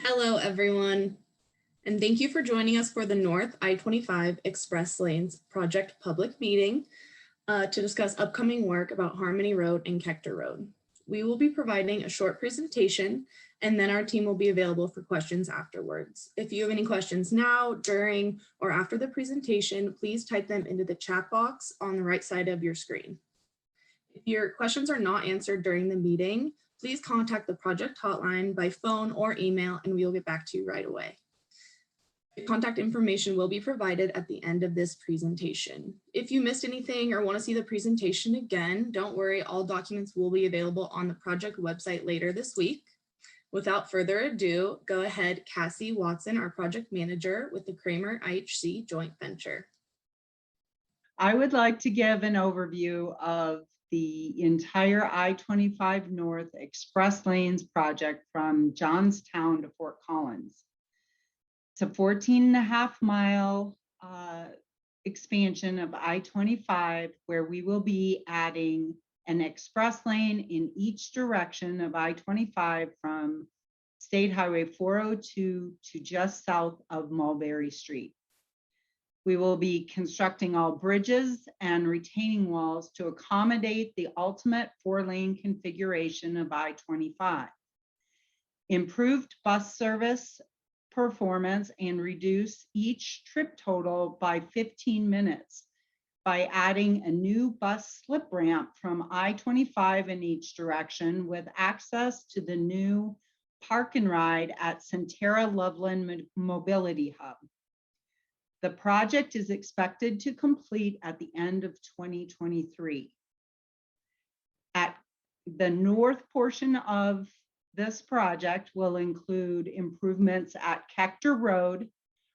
Hello, everyone, and thank you for joining us for the North I-25 Express Lanes Project public meeting to discuss upcoming work about Harmony Road and Kecter Road. We will be providing a short presentation, and then our team will be available for questions afterwards. If you have any questions now, during, or after the presentation, please type them into the chat box on the right side of your screen. If your questions are not answered during the meeting, please contact the project hotline by phone or email, and we will get back to you right away. Contact information will be provided at the end of this presentation. If you missed anything or want to see the presentation again, don't worry, all documents will be available on the project website later this week. Without further ado, go ahead, Cassie Watson, our project manager with the Kramer IHC joint venture. I would like to give an overview of the entire I-25 North Express Lanes project from Johnstown to Fort Collins. It's a 14.5-mile expansion of I-25 where we will be adding an express lane in each direction of I-25 from State Highway 402 to just south of Mulberry Street. We will be constructing all bridges and retaining walls to accommodate the ultimate 4-lane configuration of I-25. Improved bus service performance and reduce each trip total by 15 minutes by adding a new bus slip ramp from I-25 in each direction with access to the new park and ride at Centera Loveland Mobility Hub. The project is expected to complete at the end of 2023. At the north portion of this project will include improvements at Kecter Road,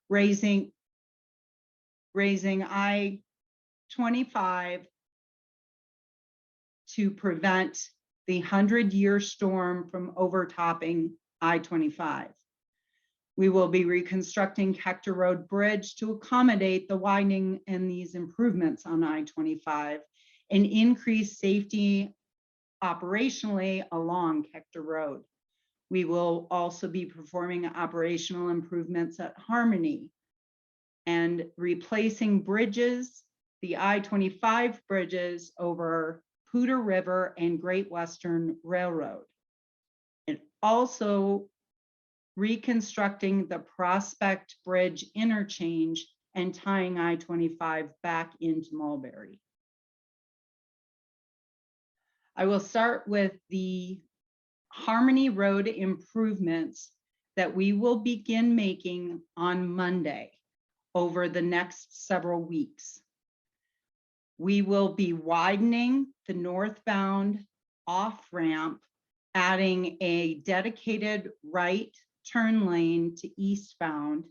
raising I-25 to prevent the 100-year storm from overtopping I-25. We will be reconstructing Kecter Road Bridge to accommodate the widening and these improvements on I-25 and increase safety operationally along Kecter Road. We will also be performing operational improvements at Harmony and replacing bridges, the I-25 bridges over Poudre River and Great Western Railroad. And also reconstructing the Prospect Bridge interchange and tying I-25 back into Mulberry. I will start with the Harmony Road improvements that we will begin making on Monday over the next several weeks. We will be widening the northbound off-ramp, adding a dedicated right turn lane to eastbound,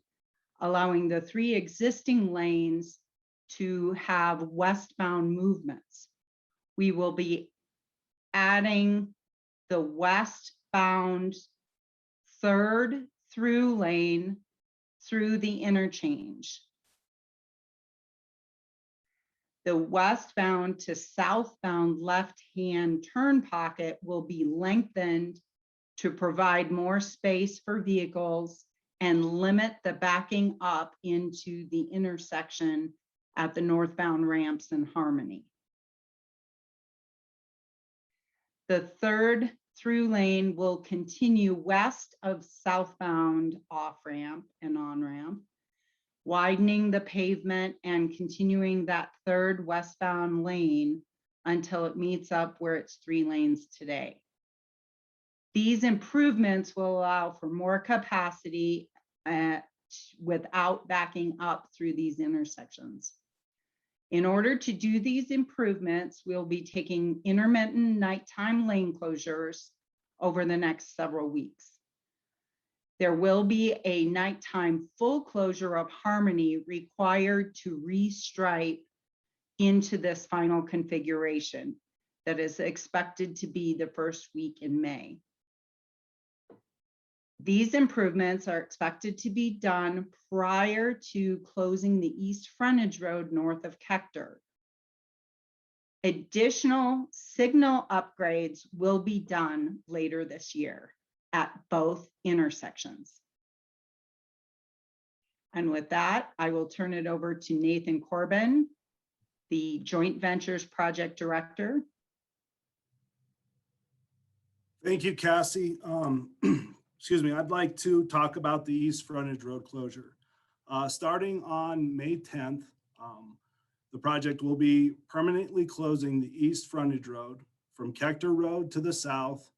allowing the 3 existing lanes to have westbound movements. We will be adding the westbound 3rd through lane through the interchange. The westbound to southbound left-hand turn pocket will be lengthened to provide more space for vehicles and limit the backing up into the intersection at the northbound ramps in Harmony. The 3rd through lane will continue west of southbound off-ramp and on-ramp, widening the pavement and continuing that 3rd westbound lane until it meets up where it's 3 lanes today. These improvements will allow for more capacity without backing up through these intersections. In order to do these improvements, we'll be taking intermittent nighttime lane closures over the next several weeks. There will be a nighttime full closure of Harmony required to restripe into this final configuration that is expected to be the first week in May. These improvements are expected to be done prior to closing the East Frontage Road north of Kecter. Additional signal upgrades will be done later this year at both intersections. And with that, I will turn it over to Nathan Corbin, the Joint Ventures Project Director. Thank you, Cassie. Excuse me, I'd like to talk about the East Frontage Road closure. Starting on May 10th, the project will be permanently closing the East Frontage Road from Kecter Road to the south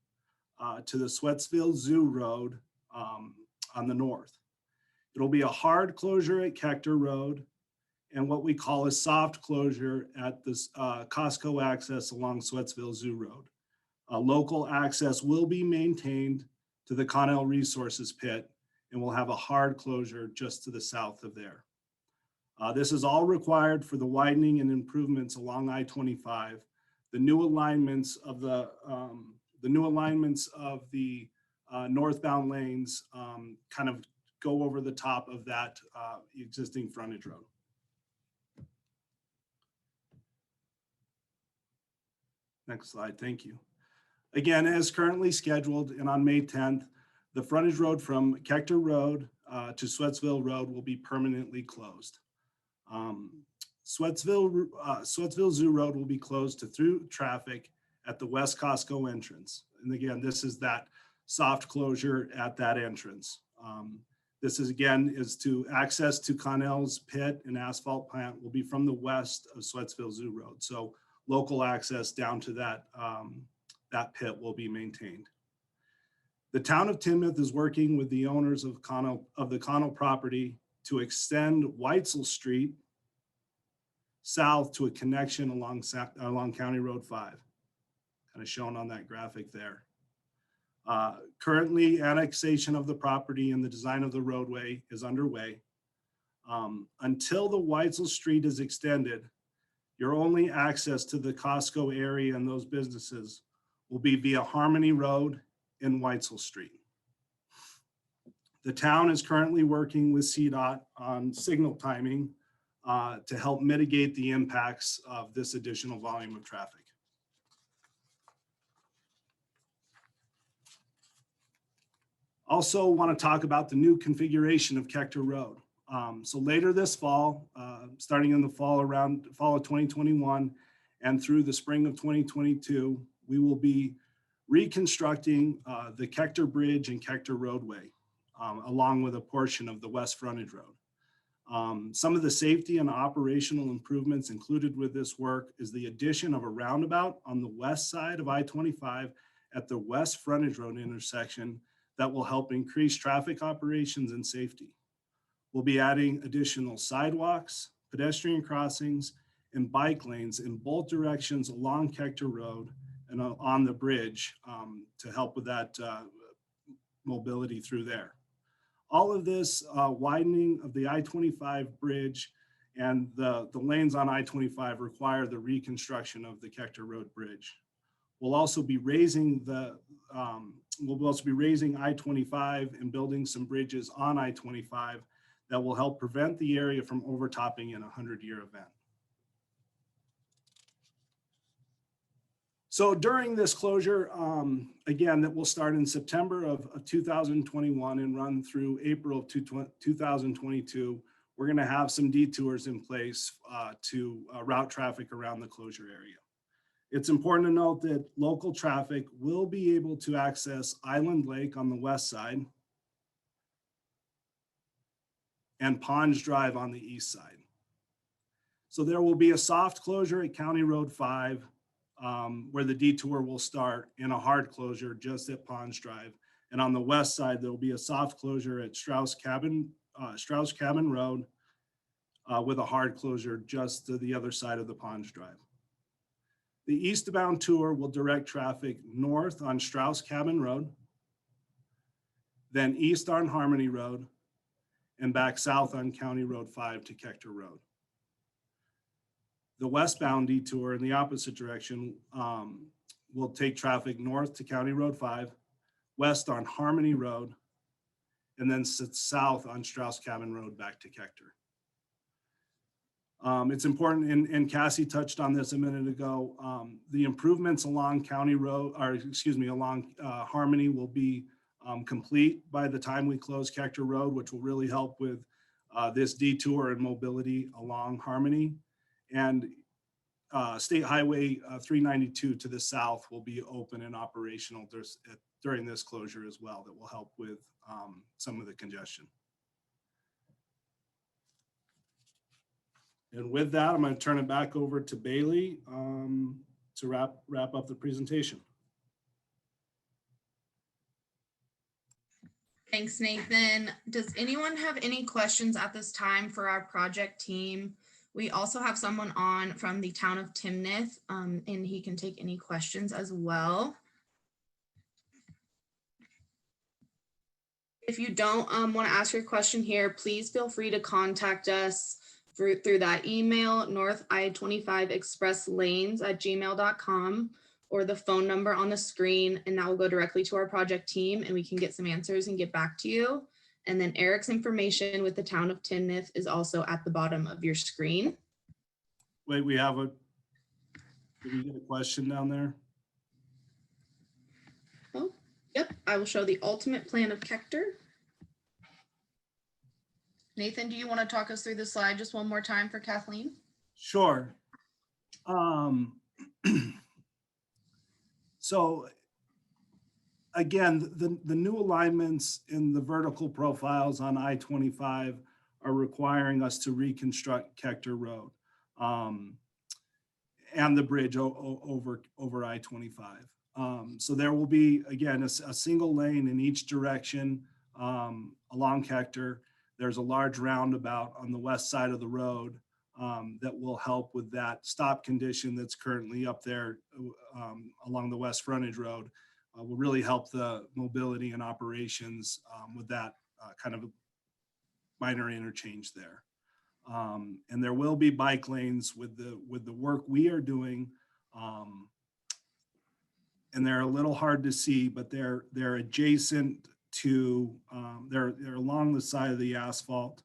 to the Sweatsville Zoo Road on the north. It'll be a hard closure at Kecter Road and what we call a soft closure at this Costco access along Sweatsville Zoo Road. Local access will be maintained to the Connell Resources Pit and will have a hard closure just to the south of there. This is all required for the widening and improvements along I-25. The new alignments of the northbound lanes kind of go over the top of that existing frontage road. Next slide, thank you. Again, as currently scheduled and on May 10th, the frontage road from Kecter Road to Sweatsville Road will be permanently closed. Sweatsville Zoo Road will be closed to through traffic at the West Costco entrance. And again, this is that soft closure at that entrance. This is to access to Connell's pit and asphalt plant will be from the west of Sweatsville Zoo Road. So local access down to that, that pit will be maintained. The town of Timnith is working with the owners of the Connell property to extend Weitzel Street south to a connection along County Road 5, kind of shown on that graphic there. Currently, annexation of the property and the design of the roadway is underway. Until the Weitzel Street is extended, your only access to the Costco area and those businesses will be via Harmony Road and Weitzel Street. The town is currently working with CDOT on signal timing to help mitigate the impacts of this additional volume of traffic. Also want to talk about the new configuration of Kecter Road. So later this fall, starting in the fall of 2021 and through the spring of 2022, we will be reconstructing the Kecter Bridge and Kecter Roadway, along with a portion of the West Frontage Road. Some of the safety and operational improvements included with this work is the addition of a roundabout on the west side of I-25 at the West Frontage Road intersection that will help increase traffic operations and safety. We'll be adding additional sidewalks, pedestrian crossings, and bike lanes in both directions along Kecter Road and on the bridge to help with that mobility through there. All of this widening of the I-25 bridge and the lanes on I-25 require the reconstruction of the Kecter Road Bridge. We'll also be raising I-25 and building some bridges on I-25 that will help prevent the area from overtopping in a 100-year event. So during this closure, again, that will start in September of 2021 and run through April of 2022, we're going to have some detours in place to route traffic around the closure area. It's important to note that local traffic will be able to access Island Lake on the west side and Ponds Drive on the east side. So there will be a soft closure at County Road 5 where the detour will start, and a hard closure just at Ponds Drive. And on the west side, there will be a soft closure at Strauss Cabin Road with a hard closure just to the other side of the Ponds Drive. The eastbound tour will direct traffic north on Strauss Cabin Road, then east on Harmony Road, and back south on County Road 5 to Kecter Road. The westbound detour in the opposite direction will take traffic north to County Road 5, west on Harmony Road, and then south on Strauss Cabin Road back to Kecter. It's important, and Cassie touched on this a minute ago, the improvements along County Road, along Harmony will be complete by the time we close Kecter Road, which will really help with this detour and mobility along Harmony. And State Highway 392 to the south will be open and operational during this closure as well. That will help with some of the congestion. And with that, I'm going to turn it back over to Bailey to wrap up the presentation. Thanks, Nathan. Does anyone have any questions at this time for our project team? We also have someone on from the town of Timnith, and he can take any questions as well. If you don't want to ask your question here, please feel free to contact us through that email, northi25expresslanes@gmail.com, or the phone number on the screen, and that will go directly to our project team and we can get some answers and get back to you. And then Eric's information with the town of Timnith is also at the bottom of your screen. Wait, did we get a question down there? Oh, yep. I will show the ultimate plan of Kecter. Nathan, do you want to talk us through the slide just one more time for Kathleen? Sure. So again, the new alignments in the vertical profiles on I-25 are requiring us to reconstruct Kecter Road and the bridge over I-25. So there will be, again, a single lane in each direction along Kecter. There's a large roundabout on the west side of the road that will help with that stop condition that's currently up there along the west frontage road. Will really help the mobility and operations with that kind of minor interchange there. And there will be bike lanes with the work we are doing. And they're a little hard to see, but they're adjacent to, they're along the side of the asphalt.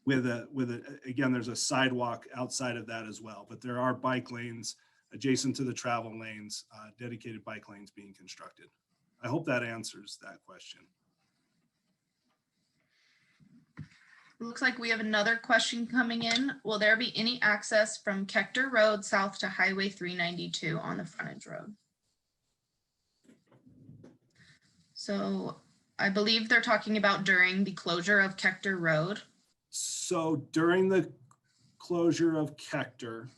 Again, there's a sidewalk outside of that as well, but there are bike lanes adjacent to the travel lanes, dedicated bike lanes being constructed. I hope that answers that question. Looks like we have another question coming in. Will there be any access from Kecter Road south to Highway 392 on the frontage road? So I believe they're talking about during the closure of Kecter Road. So during the closure of Kecter,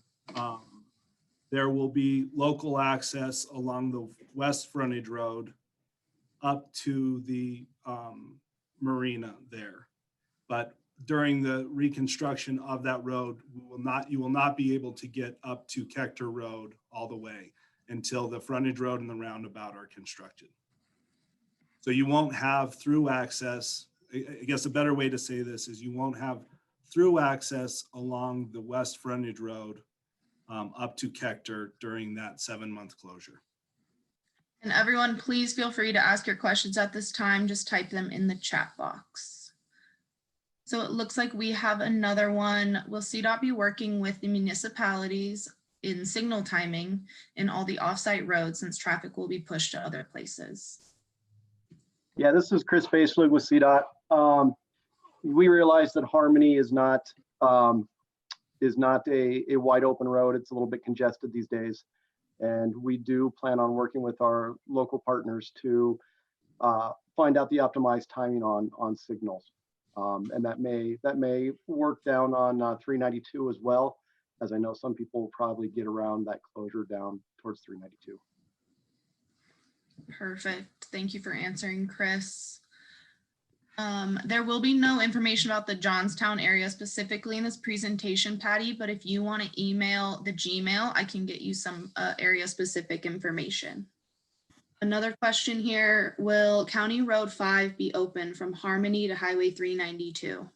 there will be local access along the west frontage road up to the marina there. But during the reconstruction of that road, you will not be able to get up to Kecter Road all the way until the frontage road and the roundabout are constructed. So you won't have through access. I guess a better way to say this is you won't have through access along the west frontage road up to Kecter during that 7-month closure. And everyone, please feel free to ask your questions at this time. Just type them in the chat box. So it looks like we have another one. Will CDOT be working with the municipalities in signal timing in all the offsite roads since traffic will be pushed to other places? Yeah, this is Chris Faisler with CDOT. We realize that Harmony is not a wide open road. It's a little bit congested these days. And we do plan on working with our local partners to find out the optimized timing on signals. And that may work down on 392 as well, as I know some people will probably get around that closure down towards 392. Perfect. Thank you for answering, Chris. There will be no information about the Johnstown area specifically in this presentation, Patty, but if you want to email the Gmail, I can get you some area specific information. Another question here, will County Road 5 be open from Harmony to Highway 392?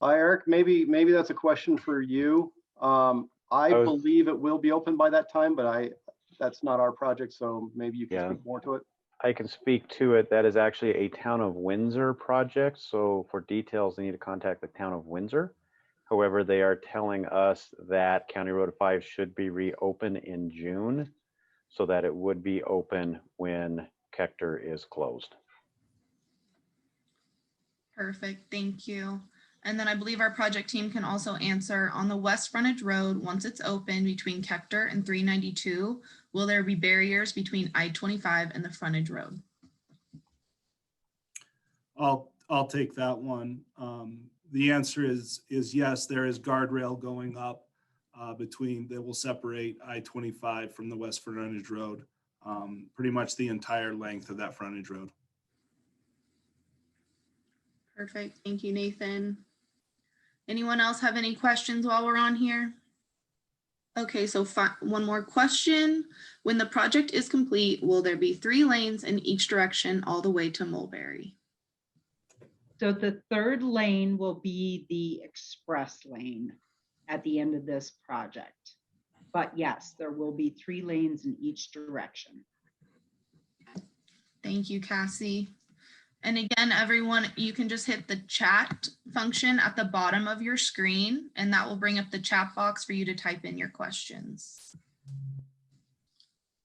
Eric, maybe that's a question for you. I believe it will be open by that time, but that's not our project, so maybe you can speak more to it. I can speak to it. That is actually a Town of Windsor project. So for details, they need to contact the Town of Windsor. However, they are telling us that County Road 5 should be reopened in June so that it would be open when Kecter is closed. Perfect, thank you. And then I believe our project team can also answer, on the west frontage road, once it's open between Kecter and 392, will there be barriers between I-25 and the frontage road? I'll take that one. The answer is yes, there is guardrail going up that will separate I-25 from the west frontage road, pretty much the entire length of that frontage road. Perfect, thank you, Nathan. Anyone else have any questions while we're on here? Okay, so one more question. When the project is complete, will there be 3 lanes in each direction all the way to Mulberry? So the third lane will be the express lane at the end of this project. But yes, there will be 3 lanes in each direction. Thank you, Cassie. And again, everyone, you can just hit the chat function at the bottom of your screen, and that will bring up the chat box for you to type in your questions.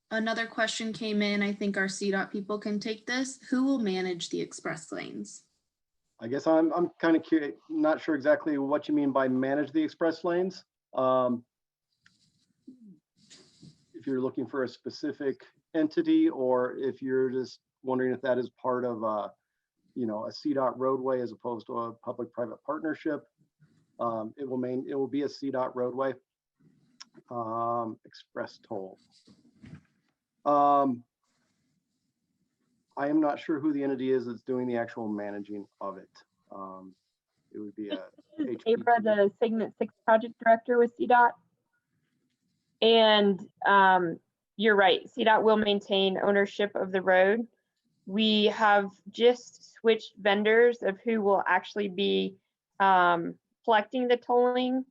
Another question came in. I think our CDOT people can take this. Who will manage the express lanes? I guess I'm kind of curious, not sure exactly what you mean by manage the express lanes. If you're looking for a specific entity, or if you're just wondering if that is part of a CDOT roadway as opposed to a public-private partnership. It will be a CDOT roadway. Express toll. I am not sure who the entity is that's doing the actual managing of it. It would be a Abra, the Segment 6 project director with CDOT. And you're right, CDOT will maintain ownership of the road. We have just switched vendors of who will actually be collecting the tolling,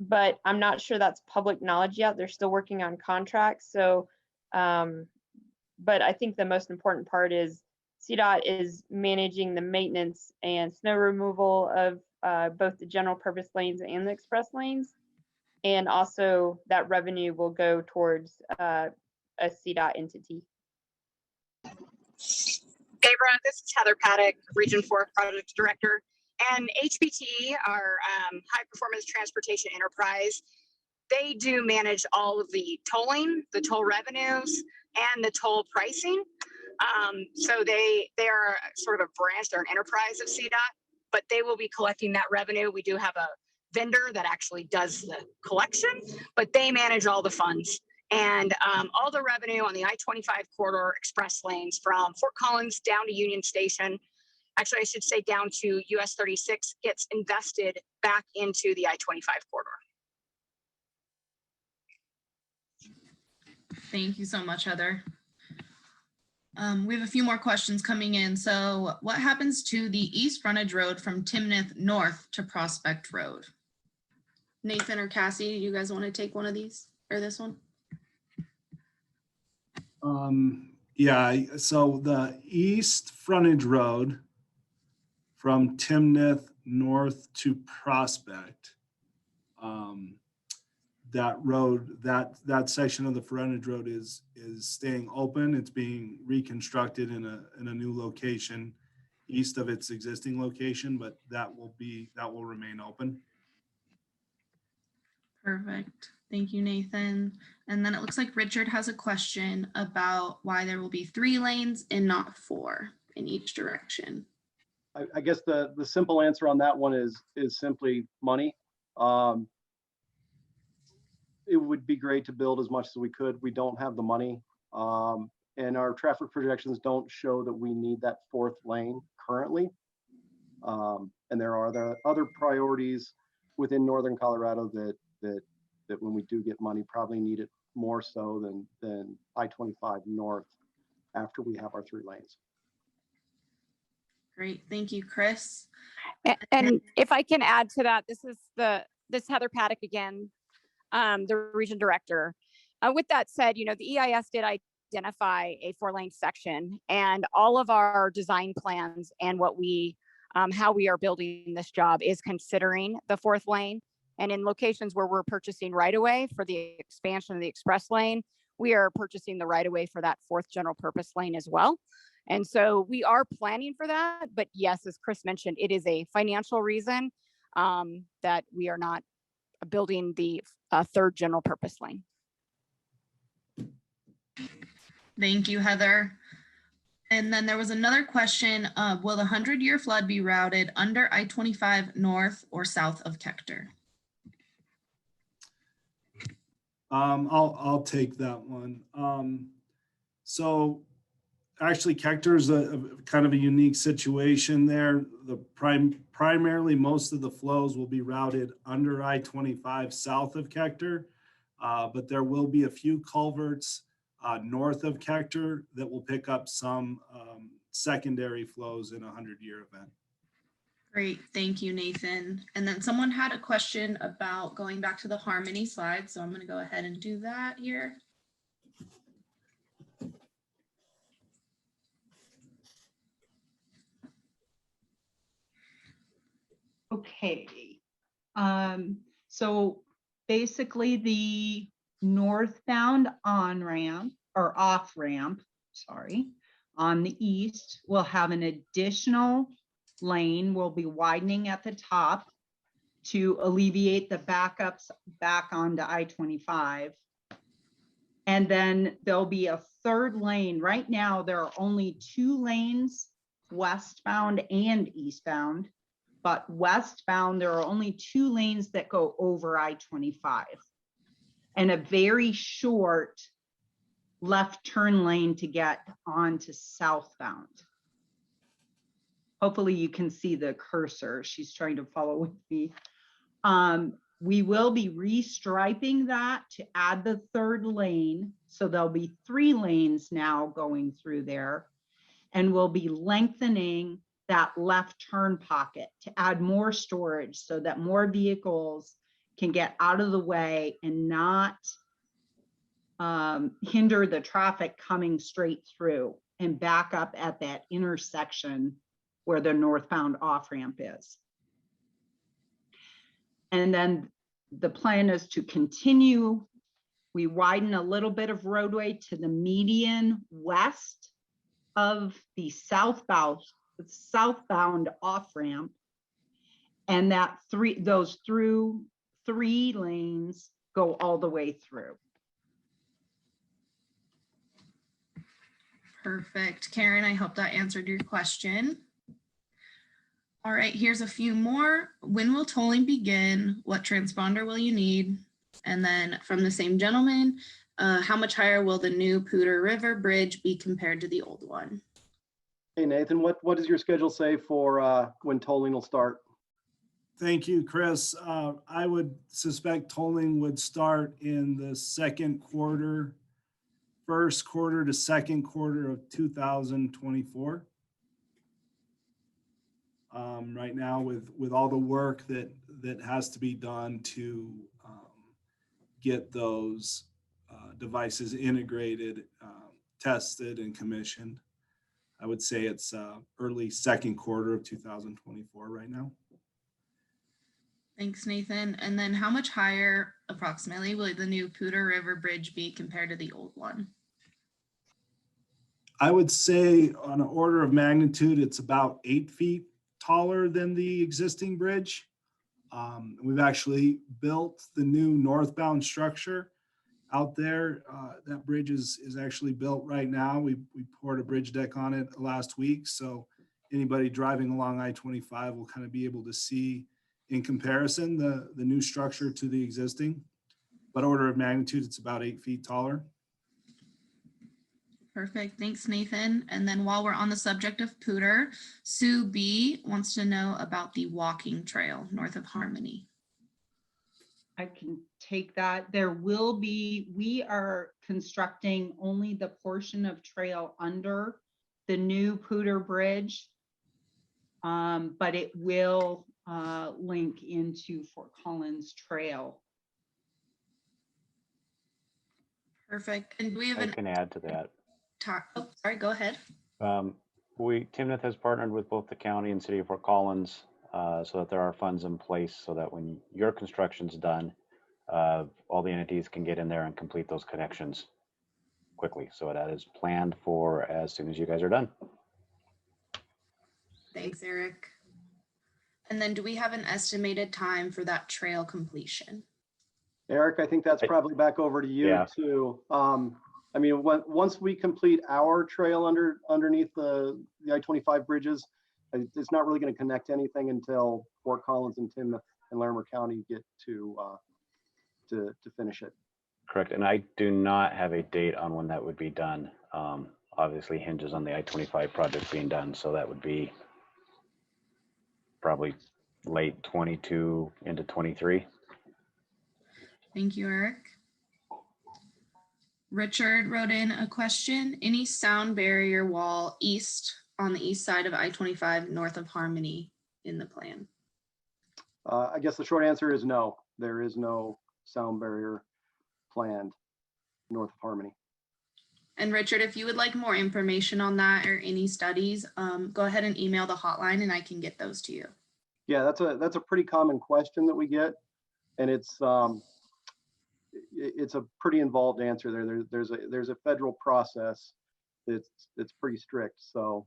but I'm not sure that's public knowledge yet. They're still working on contracts. So, but I think the most important part is CDOT is managing the maintenance and snow removal of both the general purpose lanes and the express lanes. And also that revenue will go towards a CDOT entity. Abra, this is Heather Paddock, Region 4 Project Director. And HPT, our High Performance Transportation Enterprise, they do manage all of the tolling, the toll revenues, and the toll pricing. So they are sort of a branch, they're an enterprise of CDOT, but they will be collecting that revenue. We do have a vendor that actually does the collection, but they manage all the funds. And all the revenue on the I-25 corridor express lanes from Fort Collins down to Union Station, actually I should say down to US 36, gets invested back into the I-25 corridor. Thank you so much, Heather. We have a few more questions coming in. So what happens to the east frontage road from Timnith north to Prospect Road? Nathan or Cassie, you guys want to take one of these or this one? Yeah, so the east frontage road from Timnith north to Prospect, that road, that section of the frontage road is staying open. It's being reconstructed in a new location east of its existing location, but that will remain open. Perfect. Thank you, Nathan. And then it looks like Richard has a question about why there will be 3 lanes and not 4 in each direction. I guess the simple answer on that one is simply money. It would be great to build as much as we could. We don't have the money. And our traffic projections don't show that we need that 4th lane currently. And there are other priorities within Northern Colorado that when we do get money, probably need it more so than I-25 north after we have our 3 lanes. Great, thank you, Chris. And if I can add to that, this is Heather Paddock again, the region director. With that said, the EIS did identify a 4-lane section, and all of our design plans and what how we are building this job is considering the 4th lane. And in locations where we're purchasing right-of-way for the expansion of the express lane, we are purchasing the right-of-way for that 4th general purpose lane as well. And so we are planning for that. But yes, as Chris mentioned, it is a financial reason that we are not building the third general purpose lane. Thank you, Heather. And then there was another question, will the 100-year flood be routed under I-25 north or south of Kecter? I'll take that one. So actually Kecter is a kind of a unique situation there. The primarily most of the flows will be routed under I-25 south of Kecter, but there will be a few culverts north of Kecter that will pick up some secondary flows in a 100-year event. Great, thank you, Nathan. And then someone had a question about going back to the Harmony slide, so I'm going to go ahead and do that here. Okay. So basically the northbound on-ramp or off-ramp, sorry, on the east will have an additional lane. Will be widening at the top to alleviate the backups back onto I-25. And then there'll be a third lane. Right now, there are only 2 lanes, westbound and eastbound. But westbound, there are only 2 lanes that go over I-25 and a very short left turn lane to get onto southbound. Hopefully you can see the cursor. She's trying to follow with me. We will be restriping that to add the third lane. So there'll be 3 lanes now going through there, and we'll be lengthening that left turn pocket to add more storage so that more vehicles can get out of the way and not hinder the traffic coming straight through and back up at that intersection where the northbound off-ramp is. And then the plan is to continue. We widen a little bit of roadway to the median west of the southbound off-ramp, and that those 3 lanes go all the way through. Perfect. Karen, I hope that answered your question. All right, here's a few more. When will tolling begin? What transponder will you need? And then from the same gentleman, how much higher will the new Poudre River Bridge be compared to the old one? Hey, Nathan, what does your schedule say for when tolling will start? Thank you, Chris. I would suspect tolling would start in the first quarter to second quarter of 2024. Right now, with all the work that has to be done to get those devices integrated, tested, and commissioned, I would say it's early second quarter of 2024 right now. Thanks, Nathan. And then how much higher approximately will the new Poudre River Bridge be compared to the old one? I would say on an order of magnitude, it's about 8 feet taller than the existing bridge. We've actually built the new northbound structure out there. That bridge is actually built right now. We poured a bridge deck on it last week. So anybody driving along I-25 will kind of be able to see in comparison the new structure to the existing. But order of magnitude, it's about 8 feet taller. Perfect. Thanks, Nathan. And then while we're on the subject of Poudre, Sue B wants to know about the walking trail north of Harmony. I can take that. We are constructing only the portion of trail under the new Poudre Bridge, but it will link into Fort Collins Trail. Perfect. And do we have I can add to that. Oh, sorry, go ahead. Timnith has partnered with both the county and city of Fort Collins so that there are funds in place so that when your construction's done, all the entities can get in there and complete those connections quickly. So that is planned for as soon as you guys are done. Thanks, Eric. And then do we have an estimated time for that trail completion? Eric, I think that's probably back over to you Yeah. too. I mean, once we complete our trail underneath the I-25 bridges, it's not really going to connect anything until Fort Collins and Timnith and Larimer County get to finish it. Correct. And I do not have a date on when that would be done. Obviously hinges on the I-25 project being done. So that would be probably late 22 into 23. Thank you, Eric. Richard wrote in a question. Any sound barrier wall on the east side of I-25 north of Harmony in the plan? I guess the short answer is no. There is no sound barrier planned north of Harmony. And Richard, if you would like more information on that or any studies, go ahead and email the hotline and I can get those to you. Yeah, that's a pretty common question that we get, and it's a pretty involved answer there. There's a federal process that's pretty strict, so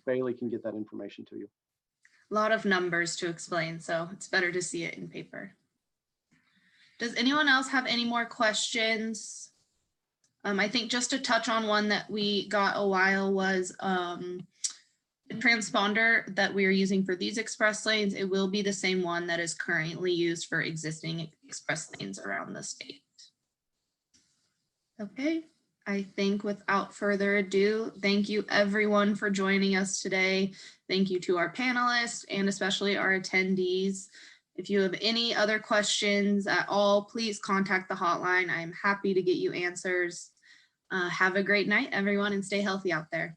Bailey can get that information to you. A lot of numbers to explain, so it's better to see it in paper. Does anyone else have any more questions? I think just to touch on one that we got a while was the transponder that we are using for these express lanes. It will be the same one that is currently used for existing express lanes around the state. Okay, I think without further ado, thank you everyone for joining us today. Thank you to our panelists and especially our attendees. If you have any other questions at all, please contact the hotline. I'm happy to get you answers. Have a great night, everyone, and stay healthy out there.